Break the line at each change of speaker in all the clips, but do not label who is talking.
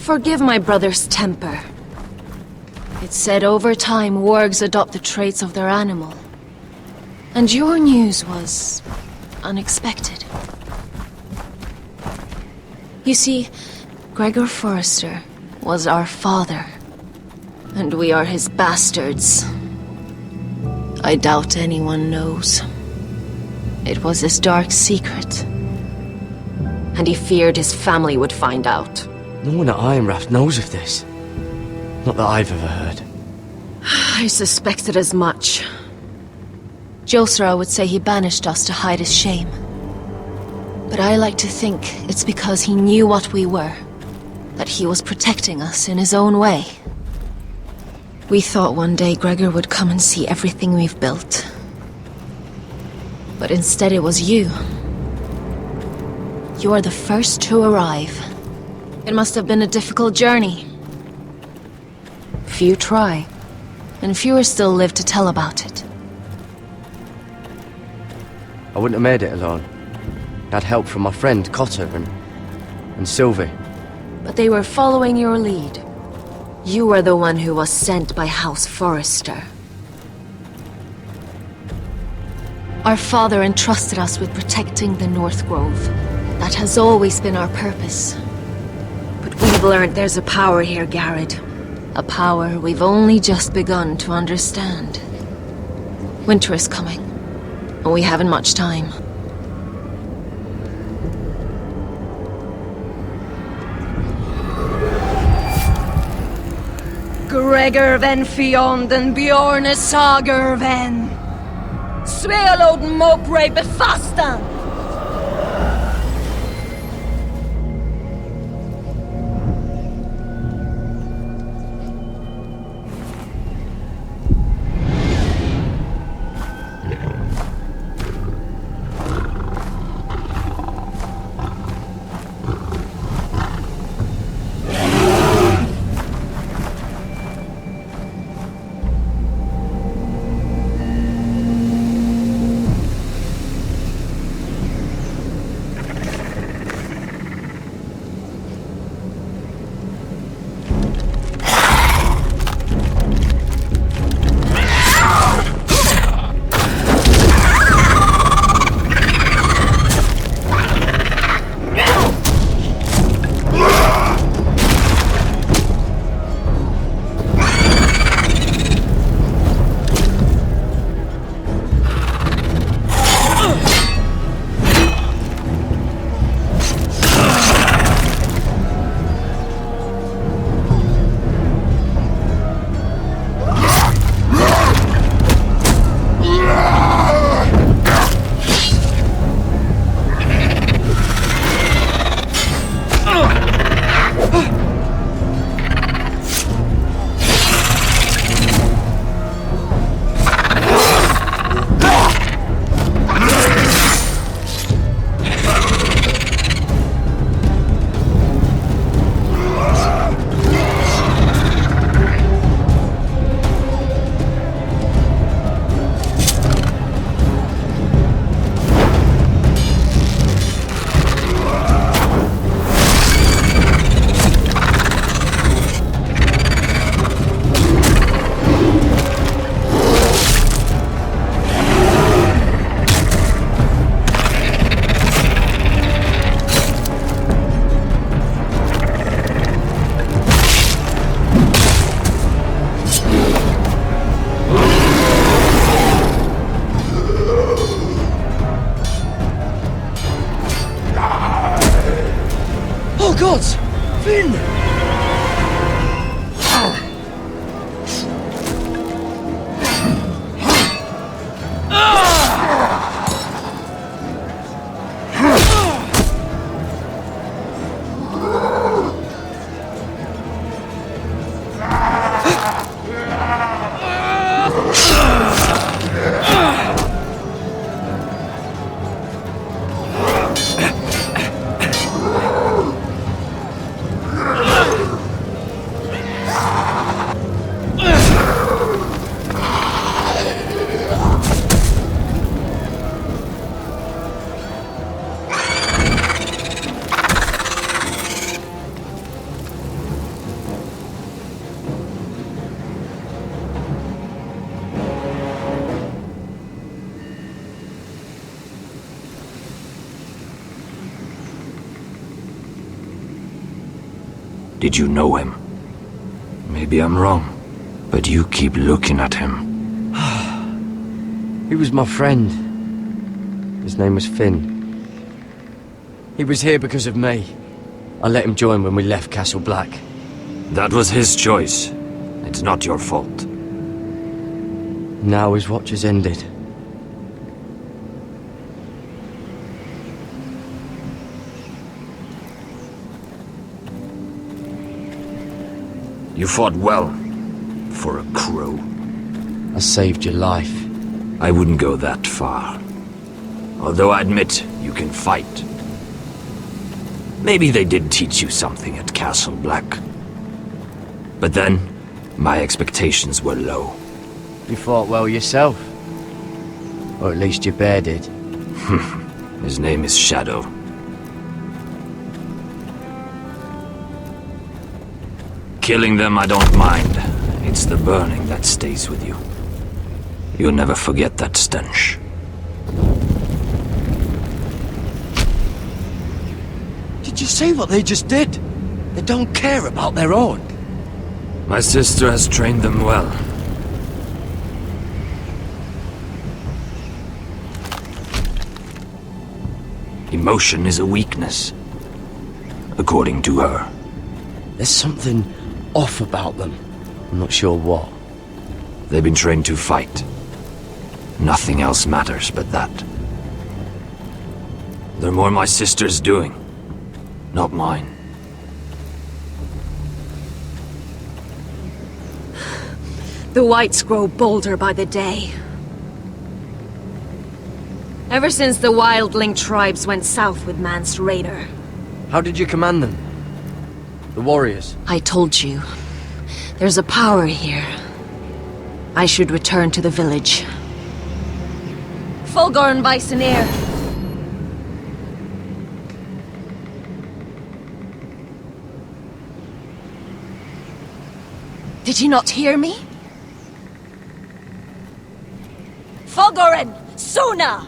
Forgive my brother's temper. It's said over time wargs adopt the traits of their animal. And your news was unexpected. You see, Gregor Forrester was our father, and we are his bastards. I doubt anyone knows. It was his dark secret, and he feared his family would find out.
No one at Ironraft knows of this. Not that I've ever heard.
I suspected as much. Josra would say he banished us to hide his shame. But I like to think it's because he knew what we were, that he was protecting us in his own way. We thought one day Gregor would come and see everything we've built. But instead it was you. You are the first to arrive. It must have been a difficult journey. Few try, and fewer still live to tell about it.
I wouldn't have made it alone. I had help from my friend Cotter and Sylvie.
But they were following your lead. You were the one who was sent by House Forrester. Our father entrusted us with protecting the North Grove. That has always been our purpose. But we've learned there's a power here, Garrett. A power we've only just begun to understand. Winter is coming, and we haven't much time. Gregor ven Fionden Bjorne Sager ven. Svealoden Mopre befastan!
Did you know him? Maybe I'm wrong, but you keep looking at him.
He was my friend. His name was Finn. He was here because of me. I let him join when we left Castle Black.
That was his choice. It's not your fault.
Now his watch has ended.
You fought well, for a crow.
I saved your life.
I wouldn't go that far. Although I admit, you can fight. Maybe they did teach you something at Castle Black. But then, my expectations were low.
You fought well yourself. Or at least your bear did.
His name is Shadow. Killing them I don't mind. It's the burning that stays with you. You'll never forget that stench.
Did you see what they just did? They don't care about their own.
My sister has trained them well. Emotion is a weakness, according to her.
There's something off about them. I'm not sure what.
They've been trained to fight. Nothing else matters but that. They're more my sister's doing, not mine.
The Whites grow bolder by the day. Ever since the wildling tribes went south with Mance Raider.
How did you command them? The warriors?
I told you. There's a power here. I should return to the village. Fulgorn Bisoneer! Did you not hear me? Fulgorn! Sona!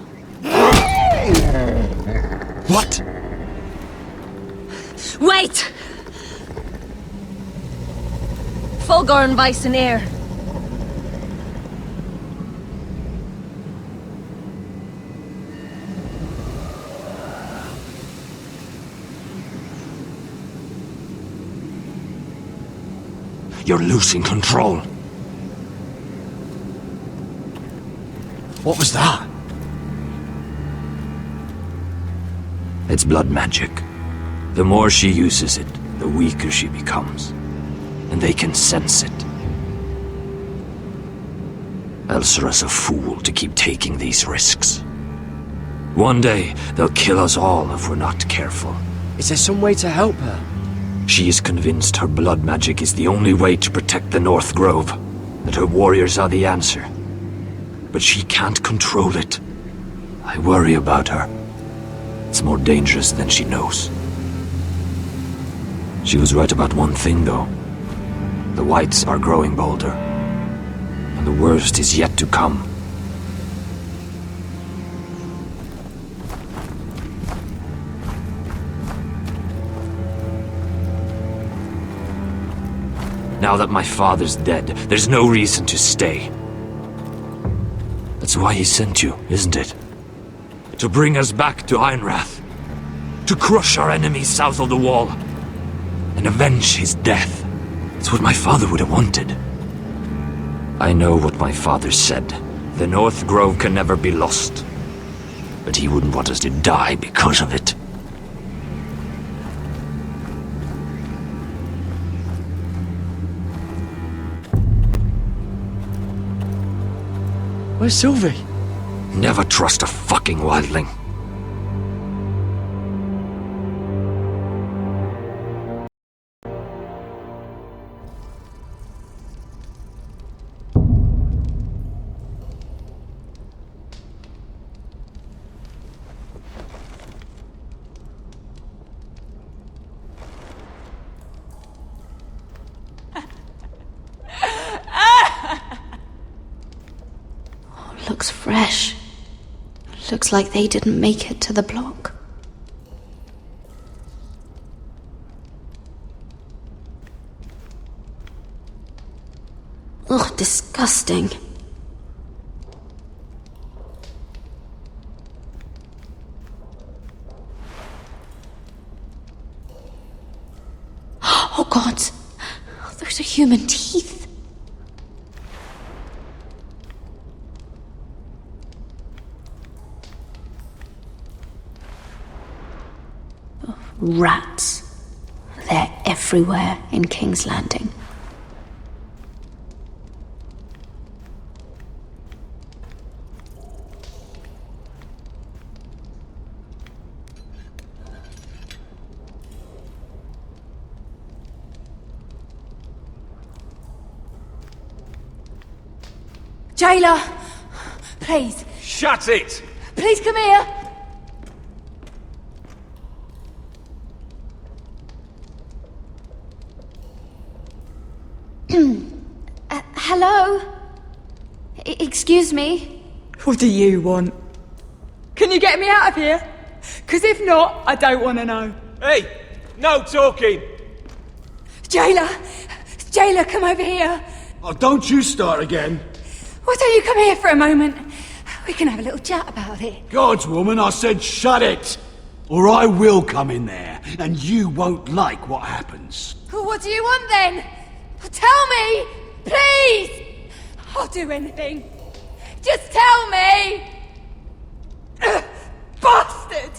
What?
Wait! Fulgorn Bisoneer.
You're losing control.
What was that?
It's blood magic. The more she uses it, the weaker she becomes. And they can sense it. Elsera's a fool to keep taking these risks. One day, they'll kill us all if we're not careful.
Is there some way to help her?
She is convinced her blood magic is the only way to protect the North Grove, that her warriors are the answer. But she can't control it. I worry about her. It's more dangerous than she knows. She was right about one thing, though. The Whites are growing bolder. And the worst is yet to come. Now that my father's dead, there's no reason to stay. That's why he sent you, isn't it? To bring us back to Einrath. To crush our enemies south of the wall. And avenge his death. It's what my father would have wanted. I know what my father said. The North Grove can never be lost. But he wouldn't want us to die because of it.
Where's Sylvie?
Never trust a fucking wildling.
Looks fresh. Looks like they didn't make it to the block. disgusting. Oh God! Those are human teeth. Rats. They're everywhere in King's Landing.
Jailer! Please.
Shut it!
Please come here!
Hello? Excuse me?
What do you want? Can you get me out of here? Because if not, I don't want to know.
Hey! No talking!
Jailer! Jailer, come over here!
Oh, don't you start again.
Why don't you come here for a moment? We can have a little chat about it.
God's woman, I said shut it! Or I will come in there, and you won't like what happens.
Well, what do you want then? Tell me! Please! I'll do anything. Just tell me! Bastard!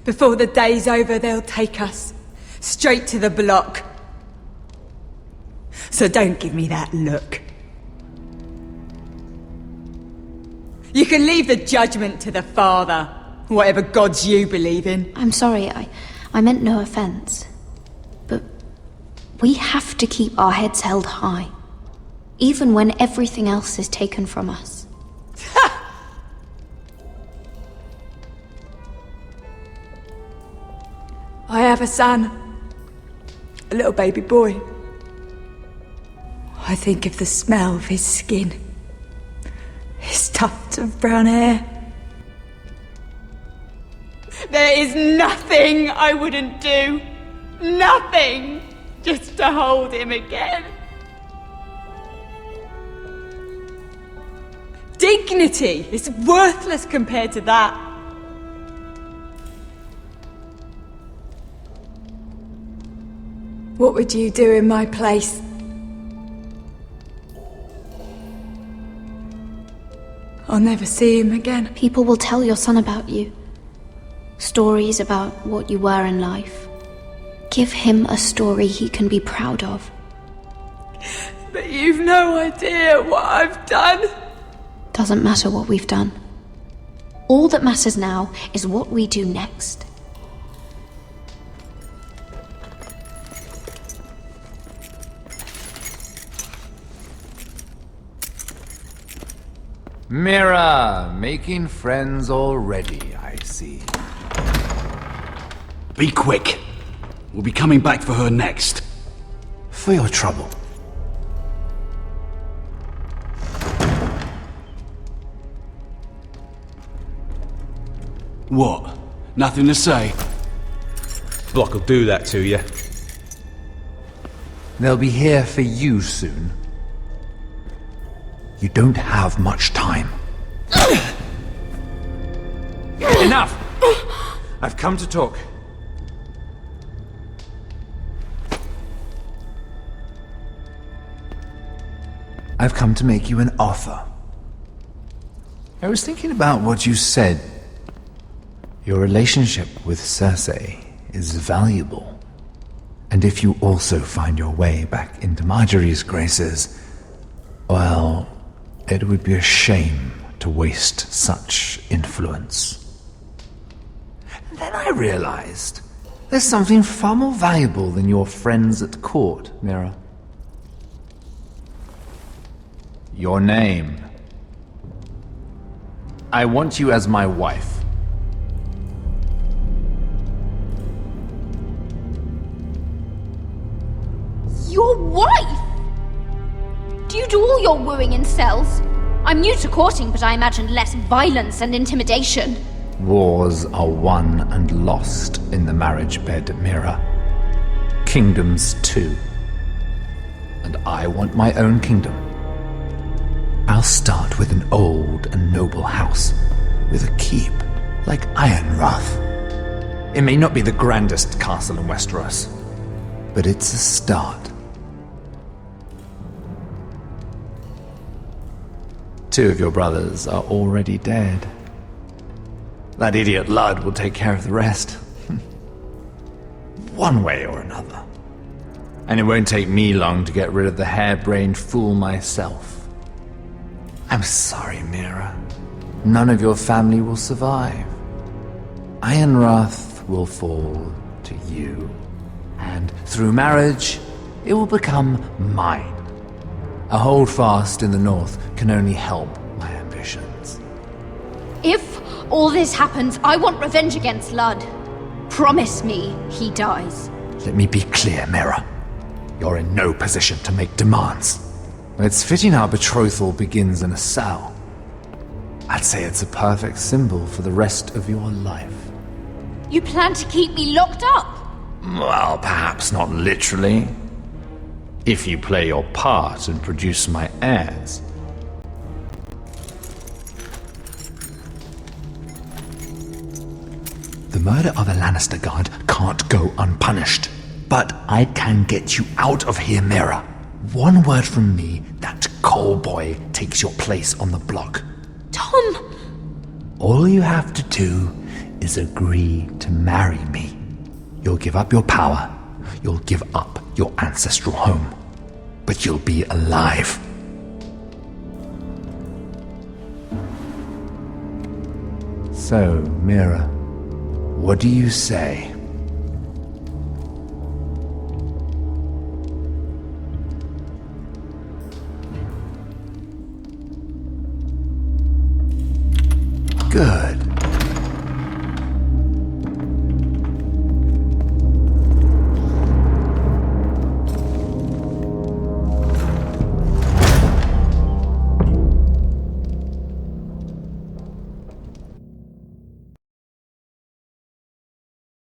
Before the day's over, they'll take us straight to the block. So don't give me that look. You can leave the judgment to the Father, whatever gods you believe in.
I'm sorry, I meant no offense. But we have to keep our heads held high, even when everything else is taken from us.
I have a son, a little baby boy. I think of the smell of his skin, his tufts of brown hair. There is nothing I wouldn't do. Nothing! Just to hold him again. Dignity is worthless compared to that. What would you do in my place? I'll never see him again.
People will tell your son about you. Stories about what you were in life. Give him a story he can be proud of.
But you've no idea what I've done.
Doesn't matter what we've done. All that matters now is what we do next.
Mira, making friends already, I see.
Be quick. We'll be coming back for her next.
For your trouble.
What? Nothing to say?
Block will do that to you.
They'll be here for you soon. You don't have much time.
Enough! I've come to talk.
I've come to make you an offer. I was thinking about what you said. Your relationship with Cersei is valuable. And if you also find your way back into Marjorie's graces, well, it would be a shame to waste such influence. Then I realized there's something far more valuable than your friends at court, Mira. Your name. I want you as my wife.
Your wife? Do you do all your wooing in cells? I'm new to courting, but I imagined less violence and intimidation.
Wars are won and lost in the marriage bed, Mira. Kingdoms too. and I want my own kingdom. I'll start with an old and noble house, with a keep like Ironrath. It may not be the grandest castle in Westeros, but it's a start. 2 of your brothers are already dead. That idiot Ludd will take care of the rest. One way or another. And it won't take me long to get rid of the harebrained fool myself. I'm sorry, Mira. None of your family will survive. Ironrath will fall to you. And through marriage, it will become mine. A holdfast in the north can only help my ambitions.
If all this happens, I want revenge against Ludd. Promise me he dies.
Let me be clear, Mira. You're in no position to make demands. It's fitting our betrothal begins in a cell. I'd say it's a perfect symbol for the rest of your life.
You plan to keep me locked up?
Well, perhaps not literally. If you play your part and produce my heirs. The murder of a Lannister guard can't go unpunished. But I can get you out of here, Mira. One word from me, that coal boy takes your place on the block.
Tom!
All you have to do is agree to marry me. You'll give up your power. You'll give up your ancestral home. But you'll be alive. So, Mira, what do you say? Good.